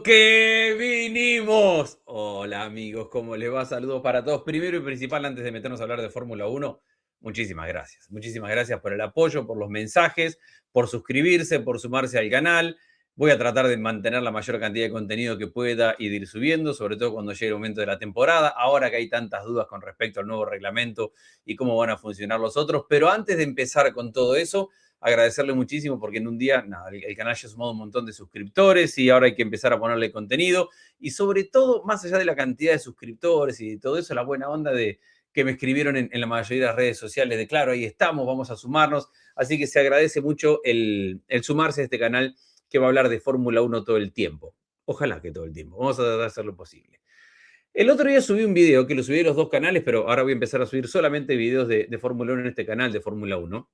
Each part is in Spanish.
lo que vinimos. Hola amigos, ¿cómo les va? Saludos para todos. Primero y principal, antes de meternos a hablar de Fórmula 1, muchísimas gracias. Muchísimas gracias por el apoyo, por los mensajes, por suscribirse, por sumarse al canal. Voy a tratar de mantener la mayor cantidad de contenido que pueda y de ir subiendo, sobre todo cuando llegue el momento de la temporada, ahora que hay tantas dudas con respecto al nuevo reglamento y cómo van a funcionar los otros. Pero antes de empezar con todo eso, agradecerle muchísimo porque en un día, nada, el canal ya ha sumado un montón de suscriptores y ahora hay que empezar a ponerle contenido. Y sobre todo, más allá de la cantidad de suscriptores y de todo eso, la buena onda de que me escribieron en la mayoría de las redes sociales de claro, ahí estamos, vamos a sumarnos. Así que se agradece mucho el sumarse a este canal que va a hablar de Fórmula 1 todo el tiempo. Ojalá que todo el tiempo. Vamos a tratar de hacer lo posible. El otro día subí un video que lo subí a los dos canales, pero ahora voy a empezar a subir solamente videos de Fórmula 1 en este canal de Fórmula 1,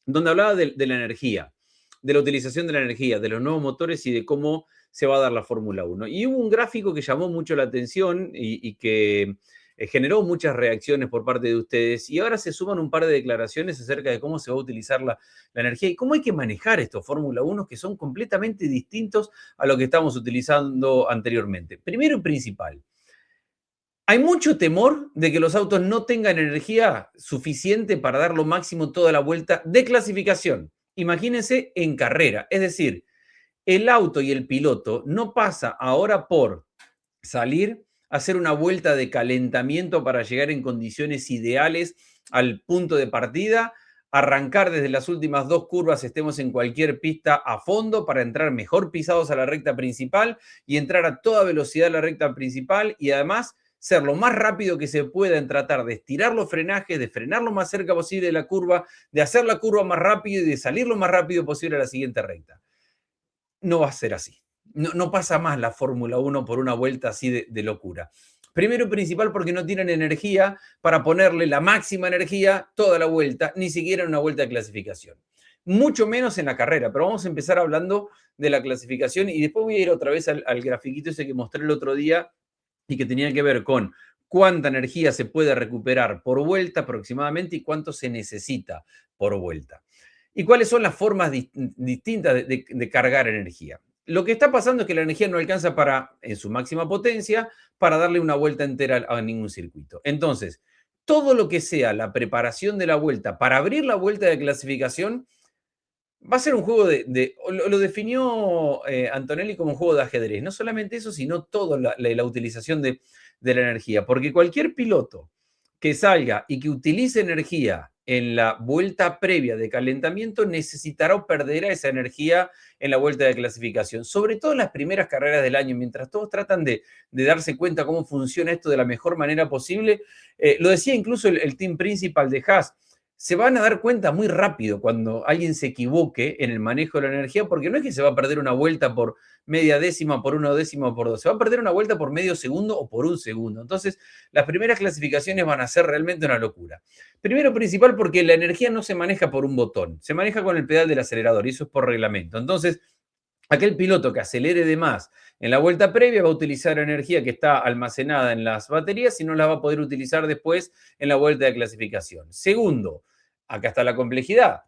donde hablaba de la energía, de la utilización de la energía, de los nuevos motores y de cómo se va a dar la Fórmula 1. Y hubo un gráfico que llamó mucho la atención y que generó muchas reacciones por parte de ustedes. Y ahora se suman un par de declaraciones acerca de cómo se va a utilizar la energía y cómo hay que manejar estos Fórmula 1 que son completamente distintos a lo que estamos utilizando anteriormente. Primero y principal, hay mucho temor de que los autos no tengan energía suficiente para dar lo máximo toda la vuelta de clasificación. Imagínense en carrera. Es decir, el auto y el piloto no pasa ahora por salir a hacer una vuelta de calentamiento para llegar en condiciones ideales al punto de partida, arrancar desde las últimas dos curvas, estemos en cualquier pista a fondo para entrar mejor pisados a la recta principal y entrar a toda velocidad a la recta principal y además ser lo más rápido que se pueda en tratar de estirar los frenajes, de frenar lo más cerca posible de la curva, de hacer la curva más rápido y de salir lo más rápido posible a la siguiente recta. No va a ser así. No pasa más la Fórmula 1 por una vuelta así de locura. Primero y principal porque no tienen energía para ponerle la máxima energía toda la vuelta, ni siquiera en una vuelta de clasificación. Mucho menos en la carrera, pero vamos a empezar hablando de la clasificación y después voy a ir otra vez al grafiquito ese que mostré el otro día y que tenía que ver con cuánta energía se puede recuperar por vuelta aproximadamente y cuánto se necesita por vuelta. ¿Y cuáles son las formas distintas de cargar energía? Lo que está pasando es que la energía no alcanza para, en su máxima potencia, para darle una vuelta entera a ningún circuito. Entonces, todo lo que sea la preparación de la vuelta para abrir la vuelta de clasificación va a ser un juego lo definió Antonelli como un juego de ajedrez. No solamente eso, sino toda la utilización de la energía. Porque cualquier piloto que salga y que utilice energía en la vuelta previa de calentamiento necesitará o perderá esa energía en la vuelta de clasificación. Sobre todo en las primeras carreras del año, mientras todos tratan de darse cuenta cómo funciona esto de la mejor manera posible. Lo decía incluso el team principal de Haas. Se van a dar cuenta muy rápido cuando alguien se equivoque en el manejo de la energía, porque no es que se va a perder una vuelta por media décima, por una décima o por dos, se va a perder una vuelta por medio segundo o por un segundo. Entonces, las primeras clasificaciones van a ser realmente una locura. Primero, principal, porque la energía no se maneja por un botón, se maneja con el pedal del acelerador y eso es por reglamento. Entonces, aquel piloto que acelere de más en la vuelta previa va a utilizar energía que está almacenada en las baterías y no la va a poder utilizar después en la vuelta de clasificación. Segundo, acá está la complejidad.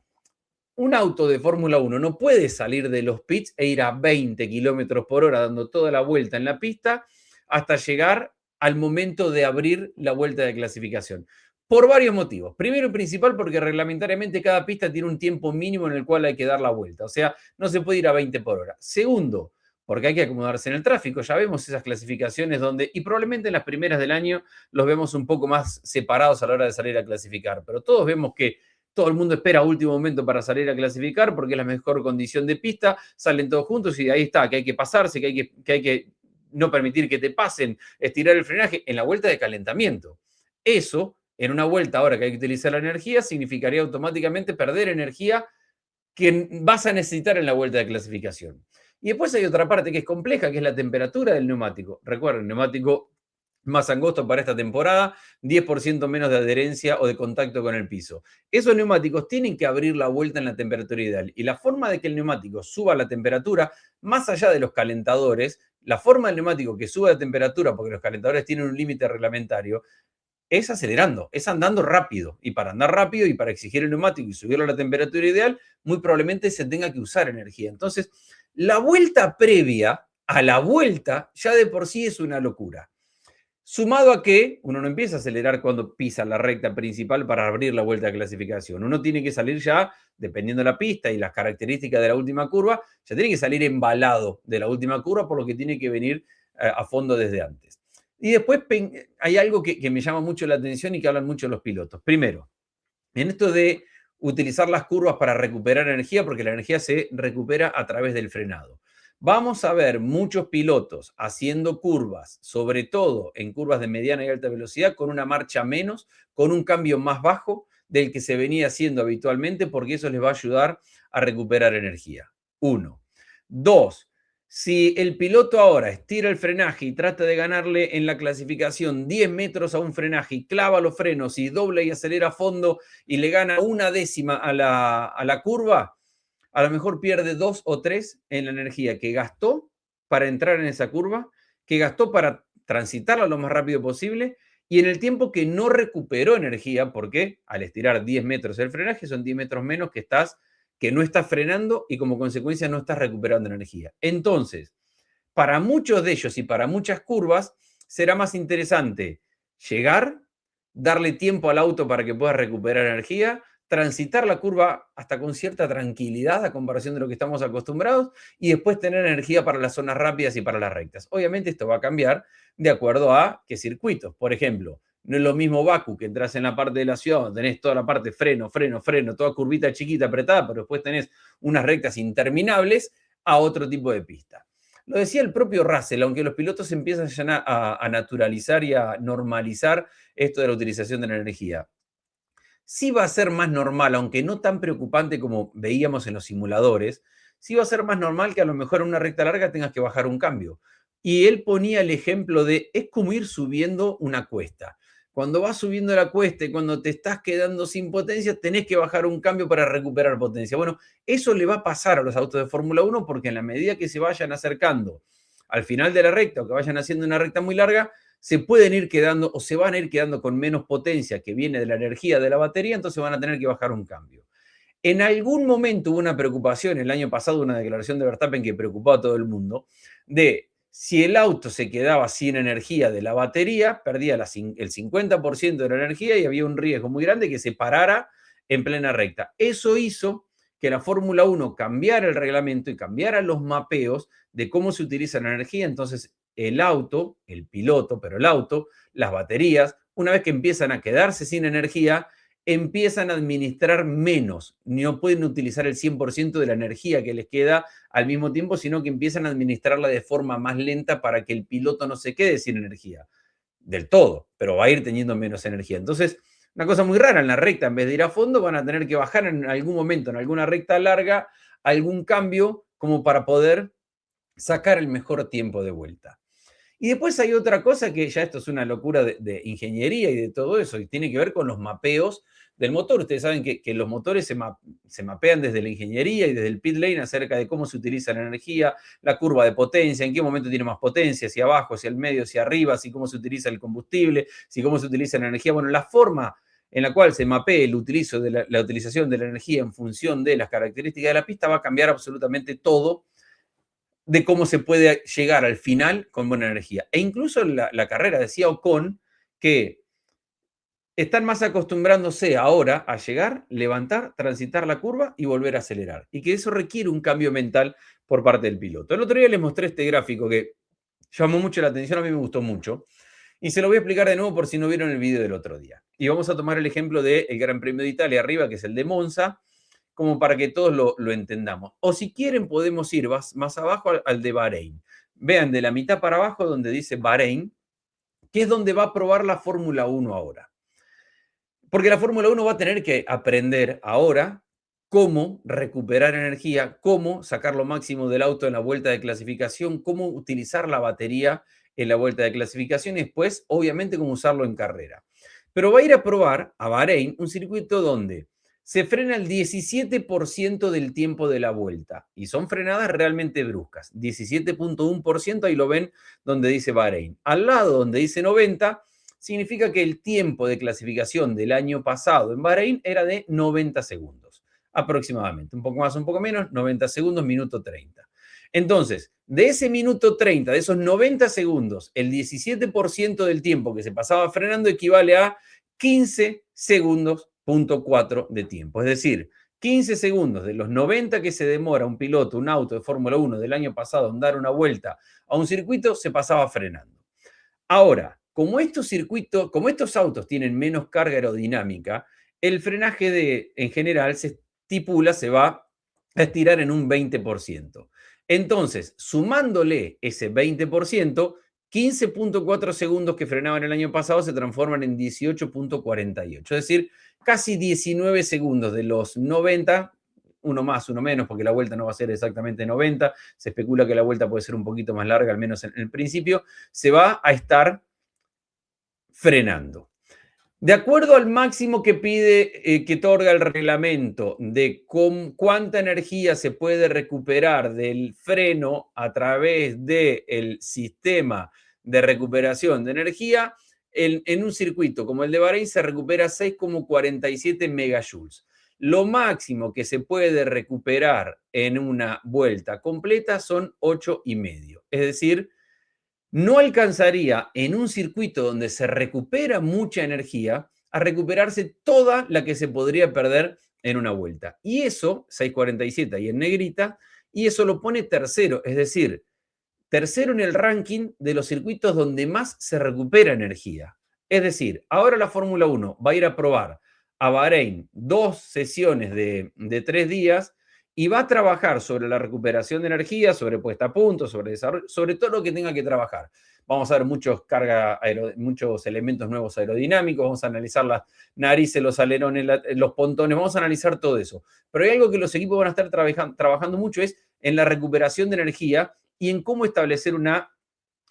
Un auto de Fórmula 1 no puede salir de los pits e ir a 20 kilómetros por hora dando toda la vuelta en la pista hasta llegar al momento de abrir la vuelta de clasificación. Por varios motivos. Primero y principal porque reglamentariamente cada pista tiene un tiempo mínimo en el cual hay que dar la vuelta. O sea, no se puede ir a 20 por hora. Segundo, porque hay que acomodarse en el tráfico. Ya vemos esas clasificaciones donde, y probablemente en las primeras del año los vemos un poco más separados a la hora de salir a clasificar. Pero todos vemos que todo el mundo espera a último momento para salir a clasificar porque es la mejor condición de pista, salen todos juntos y ahí está, que hay que pasarse, que hay que no permitir que te pasen, estirar el frenaje en la vuelta de calentamiento. Eso, en una vuelta ahora que hay que utilizar la energía, significaría automáticamente perder energía que vas a necesitar en la vuelta de clasificación. Y después hay otra parte que es compleja, que es la temperatura del neumático. Recuerden, el neumático más angosto para esta temporada, 10% menos de adherencia o de contacto con el piso. Esos neumáticos tienen que abrir la vuelta en la temperatura ideal. Y la forma de que el neumático suba la temperatura, más allá de los calentadores, la forma del neumático que suba la temperatura, porque los calentadores tienen un límite reglamentario, es acelerando, es andando rápido. Y para andar rápido y para exigir el neumático y subirlo a la temperatura ideal, muy probablemente se tenga que usar energía. Entonces, la vuelta previa a la vuelta ya de por sí es una locura. Sumado a que uno no empieza a acelerar cuando pisa la recta principal para abrir la vuelta de clasificación. Uno tiene que salir ya, dependiendo de la pista y las características de la última curva, ya tiene que salir embalado de la última curva, por lo que tiene que venir a fondo desde antes. Y después hay algo que me llama mucho la atención y que hablan mucho los pilotos. Primero, en esto de utilizar las curvas para recuperar energía, porque la energía se recupera a través del frenado. Vamos a ver muchos pilotos haciendo curvas, sobre todo en curvas de mediana y alta velocidad, con una marcha menos, con un cambio más bajo del que se venía haciendo habitualmente, porque eso les va a ayudar a recuperar energía. Uno. Dos, si el piloto ahora estira el frenaje y trata de ganarle en la clasificación 10 metros a un frenaje y clava los frenos y dobla y acelera a fondo y le gana una décima a la curva, a lo mejor pierde 2 o 3 en la energía que gastó para entrar en esa curva, que gastó para transitarla lo más rápido posible y en el tiempo que no recuperó energía, porque al estirar 10 metros el frenaje son 10 metros menos que no estás frenando y como consecuencia no estás recuperando energía. Entonces, para muchos de ellos y para muchas curvas, será más interesante llegar, darle tiempo al auto para que pueda recuperar energía, transitar la curva hasta con cierta tranquilidad a comparación de lo que estamos acostumbrados y después tener energía para las zonas rápidas y para las rectas. Obviamente esto va a cambiar de acuerdo a qué circuitos. Por ejemplo, no es lo mismo Bakú, que entras en la parte de la ciudad, donde tenés toda la parte freno, freno, freno, toda curvita chiquita apretada, pero después tenés unas rectas interminables, a otro tipo de pista. Lo decía el propio Russell, aunque los pilotos empiezan ya a naturalizar y a normalizar esto de la utilización de la energía. Sí va a ser más normal, aunque no tan preocupante como veíamos en los simuladores, sí va a ser más normal que a lo mejor en una recta larga tengas que bajar un cambio. Y él ponía el ejemplo de, es como ir subiendo una cuesta. Cuando vas subiendo la cuesta y cuando te estás quedando sin potencia, tenés que bajar un cambio para recuperar potencia. Bueno, eso le va a pasar a los autos de Fórmula 1 porque en la medida que se vayan acercando al final de la recta o que vayan haciendo una recta muy larga, se pueden ir quedando o se van a ir quedando con menos potencia que viene de la energía de la batería, entonces van a tener que bajar un cambio. En algún momento hubo una preocupación, el año pasado una declaración de Verstappen que preocupó a todo el mundo, de si el auto se quedaba sin energía de la batería, perdía el 50% de la energía y había un riesgo muy grande que se parara en plena recta. Eso hizo que la Fórmula 1 cambiara el reglamento y cambiara los mapeos de cómo se utiliza la energía. Entonces, el auto, el piloto, pero el auto, las baterías, una vez que empiezan a quedarse sin energía, empiezan a administrar menos. No pueden utilizar el 100% de la energía que les queda al mismo tiempo, sino que empiezan a administrarla de forma más lenta para que el piloto no se quede sin energía del todo, pero va a ir teniendo menos energía. Entonces, una cosa muy rara, en la recta, en vez de ir a fondo, van a tener que bajar en algún momento, en alguna recta larga, algún cambio como para poder sacar el mejor tiempo de vuelta. Y después hay otra cosa que ya esto es una locura de ingeniería y de todo eso, y tiene que ver con los mapeos del motor. Ustedes saben que los motores se mapean desde la ingeniería y desde el pit lane acerca de cómo se utiliza la energía, la curva de potencia, en qué momento tiene más potencia, hacia abajo, hacia el medio, hacia arriba, si cómo se utiliza el combustible, si cómo se utiliza la energía. Bueno, la forma en la cual se mapee el la utilización de la energía en función de las características de la pista va a cambiar absolutamente todo de cómo se puede llegar al final con buena energía. E incluso la carrera decía Ocon que están más acostumbrándose ahora a llegar, levantar, transitar la curva y volver a acelerar. Y que eso requiere un cambio mental por parte del piloto. El otro día les mostré este gráfico que llamó mucho la atención, a mí me gustó mucho. Y se lo voy a explicar de nuevo por si no vieron el video del otro día. Y vamos a tomar el ejemplo del Gran Premio de Italia arriba, que es el de Monza, como para que todos lo entendamos. O si quieren podemos ir más abajo al de Bahrein. Vean, de la mitad para abajo donde dice Bahrein, que es donde va a probar la Fórmula 1 ahora. Porque la Fórmula 1 va a tener que aprender ahora cómo recuperar energía, cómo sacar lo máximo del auto en la vuelta de clasificación, cómo utilizar la batería en la vuelta de clasificación y después, obviamente, cómo usarlo en carrera. Pero va a ir a probar a Bahrein un circuito donde se frena el 17% del tiempo de la vuelta y son frenadas realmente bruscas. 17.1%, ahí lo ven donde dice Bahrein. Al lado donde dice 90, significa que el tiempo de clasificación del año pasado en Bahrein era de 90 segundos, aproximadamente. Un poco más, un poco menos, 90 segundos, minuto 30. Entonces, de ese minuto 30, de esos 90 segundos, el 17% del tiempo que se pasaba frenando equivale a 15 segundos, punto 4 de tiempo. Es decir, 15 segundos de los 90 que se demora un piloto, un auto de Fórmula 1 del año pasado en dar una vuelta a un circuito, se pasaba frenando. Ahora, como estos circuitos, como estos autos tienen menos carga aerodinámica, el frenaje en general se estipula, se va a estirar en un 20%. Entonces, sumándole ese 20%, 15.4 segundos que frenaban el año pasado se transforman en 18.48. Es decir, casi 19 segundos de los 90, uno más, uno menos, porque la vuelta no va a ser exactamente 90. Se especula que la vuelta puede ser un poquito más larga, al menos en el principio. Se va a estar frenando. De acuerdo al máximo que pide, que otorga el reglamento de cuánta energía se puede recuperar del freno a través del sistema de recuperación de energía, en un circuito como el de Bahrein se recupera 6,47 megajoules. Lo máximo que se puede recuperar en una vuelta completa son 8,5. Es decir, no alcanzaría en un circuito donde se recupera mucha energía a recuperarse toda la que se podría perder en una vuelta. Y eso, 6,47 ahí en negrita, y eso lo pone tercero, es decir, tercero en el ranking de los circuitos donde más se recupera energía. Es decir, ahora la Fórmula 1 va a ir a probar a Bahrein 2 sesiones de 3 días y va a trabajar sobre la recuperación de energía, sobre puesta a punto, sobre desarrollo, sobre todo lo que tenga que trabajar. Vamos a ver muchos elementos nuevos aerodinámicos, vamos a analizar las narices, los alerones, los pontones, vamos a analizar todo eso. Pero hay algo que los equipos van a estar trabajando mucho, es en la recuperación de energía y en cómo establecer una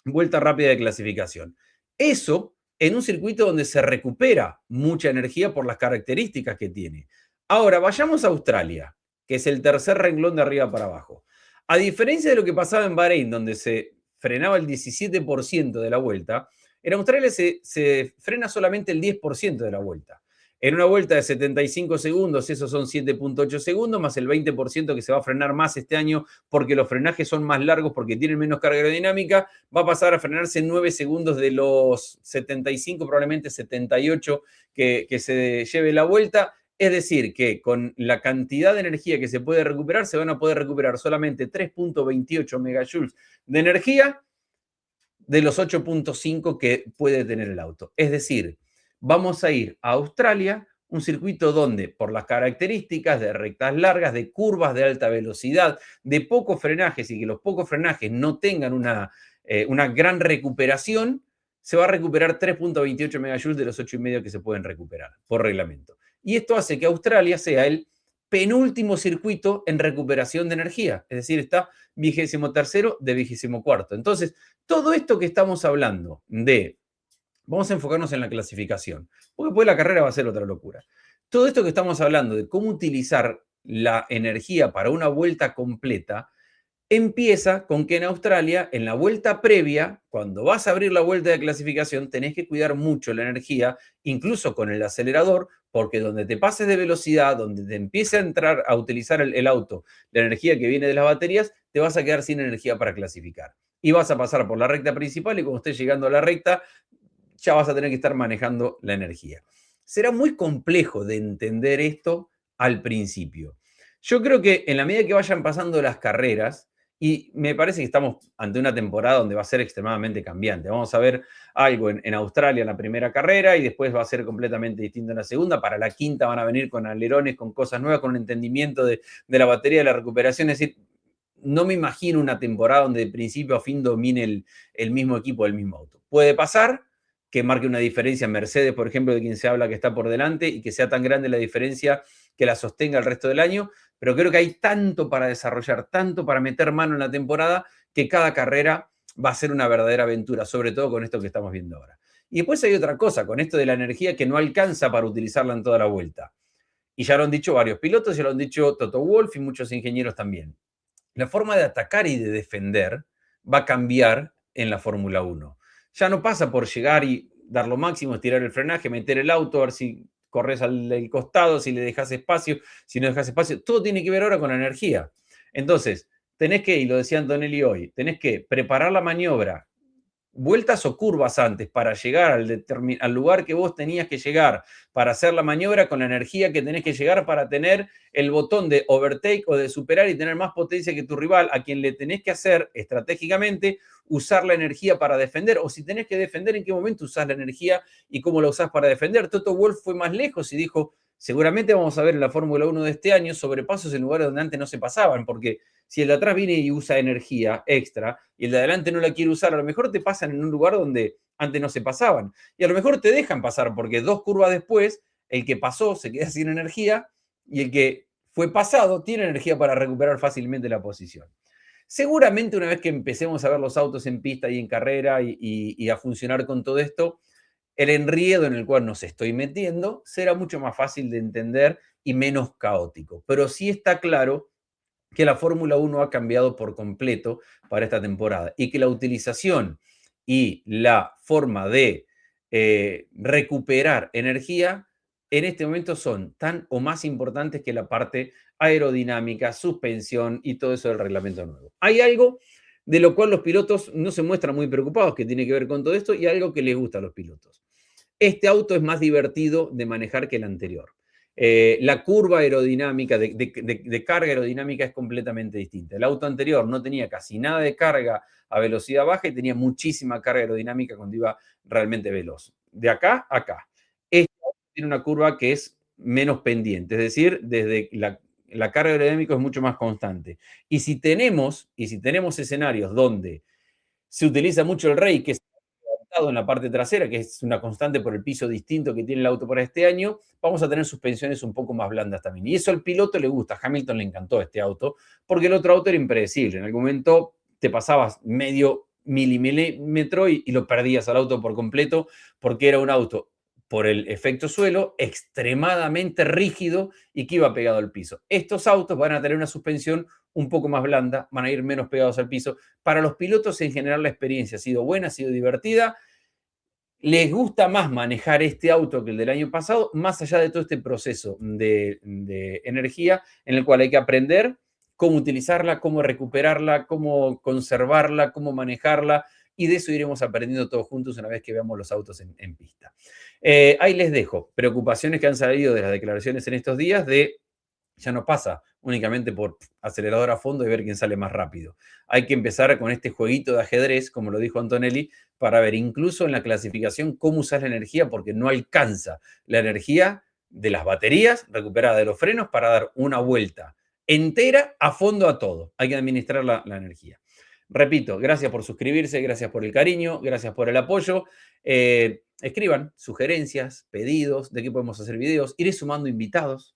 vuelta rápida de clasificación. Eso en un circuito donde se recupera mucha energía por las características que tiene. Ahora, vayamos a Australia, que es el tercer renglón de arriba para abajo. A diferencia de lo que pasaba en Bahrein, donde se frenaba el 17% de la vuelta, en Australia se frena solamente el 10% de la vuelta. En una vuelta de 75 segundos, esos son 7,8 segundos, más el 20% que se va a frenar más este año porque los frenajes son más largos, porque tienen menos carga aerodinámica, va a pasar a frenarse en 9 segundos de los 75, probablemente 78 que se lleve la vuelta. Es decir, que con la cantidad de energía que se puede recuperar, se van a poder recuperar solamente 3,28 megajoules de energía de los 8,5 que puede tener el auto. Es decir, vamos a ir a Australia, un circuito donde por las características de rectas largas, de curvas de alta velocidad, de pocos frenajes y que los pocos frenajes no tengan una gran recuperación, se va a recuperar 3,28 megajoules de los 8,5 que se pueden recuperar por reglamento. Y esto hace que Australia sea el penúltimo circuito en recuperación de energía, es decir, está 23º de 24º. Entonces, todo esto que estamos hablando vamos a enfocarnos en la clasificación, porque después la carrera va a ser otra locura. Todo esto que estamos hablando de cómo utilizar la energía para una vuelta completa, empieza con que en Australia, en la vuelta previa, cuando vas a abrir la vuelta de clasificación, tenés que cuidar mucho la energía, incluso con el acelerador, porque donde te pases de velocidad, donde te empiece a entrar a utilizar el auto, la energía que viene de las baterías, te vas a quedar sin energía para clasificar. Y vas a pasar por la recta principal y cuando estés llegando a la recta, ya vas a tener que estar manejando la energía. Será muy complejo de entender esto al principio. Yo creo que en la medida que vayan pasando las carreras, y me parece que estamos ante una temporada donde va a ser extremadamente cambiante. Vamos a ver algo en Australia en la primera carrera y después va a ser completamente distinto en la segunda. Para la quinta van a venir con alerones, con cosas nuevas, con un entendimiento de la batería, de la recuperación. Es decir, no me imagino una temporada donde de principio a fin domine el mismo equipo, el mismo auto. Puede pasar que marque una diferencia en Mercedes, por ejemplo, de quien se habla que está por delante y que sea tan grande la diferencia que la sostenga el resto del año, pero creo que hay tanto para desarrollar, tanto para meter mano en la temporada, que cada carrera va a ser una verdadera aventura, sobre todo con esto que estamos viendo ahora. Y después hay otra cosa, con esto de la energía que no alcanza para utilizarla en toda la vuelta. Y ya lo han dicho varios pilotos, ya lo han dicho Toto Wolff y muchos ingenieros también. La forma de atacar y de defender va a cambiar en la Fórmula 1. Ya no pasa por llegar y dar lo máximo, estirar el frenaje, meter el auto, a ver si corres al costado, si le dejas espacio, si no dejas espacio. Todo tiene que ver ahora con la energía. Entonces, tenés que, y lo decía Antonelli hoy, tenés que preparar la maniobra, vueltas o curvas antes para llegar al lugar que vos tenías que llegar, para hacer la maniobra con la energía que tenés que llegar para tener el botón de overtake o de superar y tener más potencia que tu rival, a quien le tenés que hacer estratégicamente usar la energía para defender, o si tenés que defender, en qué momento usás la energía y cómo la usás para defender. Toto Wolff fue más lejos y dijo, seguramente vamos a ver en la Fórmula 1 de este año sobrepasos en lugares donde antes no se pasaban, porque si el de atrás viene y usa energía extra y el de adelante no la quiere usar, a lo mejor te pasan en un lugar donde antes no se pasaban. Y a lo mejor te dejan pasar porque 2 curvas después, el que pasó se queda sin energía y el que fue pasado tiene energía para recuperar fácilmente la posición. Seguramente una vez que empecemos a ver los autos en pista y en carrera y a funcionar con todo esto, el enriedo en el cual nos estoy metiendo será mucho más fácil de entender y menos caótico. Pero sí está claro que la Fórmula 1 ha cambiado por completo para esta temporada y que la utilización y la forma de recuperar energía en este momento son tan o más importantes que la parte aerodinámica, suspensión y todo eso del reglamento nuevo. Hay algo de lo cual los pilotos no se muestran muy preocupados, que tiene que ver con todo esto, y algo que les gusta a los pilotos. Este auto es más divertido de manejar que el anterior. La curva aerodinámica, de carga aerodinámica es completamente distinta. El auto anterior no tenía casi nada de carga a velocidad baja y tenía muchísima carga aerodinámica cuando iba realmente veloz. De acá a acá. Este auto tiene una curva que es menos pendiente, es decir, desde la carga aerodinámica es mucho más constante. Y si tenemos escenarios donde se utiliza mucho el rey, que es en la parte trasera, que es una constante por el piso distinto que tiene el auto para este año, vamos a tener suspensiones un poco más blandas también. Y eso al piloto le gusta. A Hamilton le encantó este auto, porque el otro auto era impredecible. En algún momento te pasabas medio milímetro y lo perdías al auto por completo, porque era un auto, por el efecto suelo, extremadamente rígido y que iba pegado al piso. Estos autos van a tener una suspensión un poco más blanda, van a ir menos pegados al piso. Para los pilotos en general la experiencia ha sido buena, ha sido divertida. Les gusta más manejar este auto que el del año pasado, más allá de todo este proceso de energía en el cual hay que aprender cómo utilizarla, cómo recuperarla, cómo conservarla, cómo manejarla, y de eso iremos aprendiendo todos juntos una vez que veamos los autos en pista. Ahí les dejo preocupaciones que han salido de las declaraciones en estos días de ya no pasa únicamente por acelerador a fondo y ver quién sale más rápido. Hay que empezar con este jueguito de ajedrez, como lo dijo Antonelli, para ver incluso en la clasificación cómo usar la energía, porque no alcanza la energía de las baterías recuperada de los frenos para dar una vuelta entera a fondo a todo. Hay que administrar la energía. Repito, gracias por suscribirse, gracias por el cariño, gracias por el apoyo. Escriban sugerencias, pedidos de qué podemos hacer videos. Iré sumando invitados.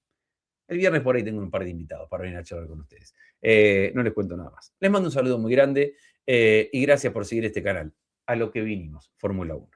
El viernes por ahí tengo un par de invitados para venir a charlar con ustedes. No les cuento nada más. Les mando un saludo muy grande y gracias por seguir este canal. A lo que vinimos, Fórmula 1.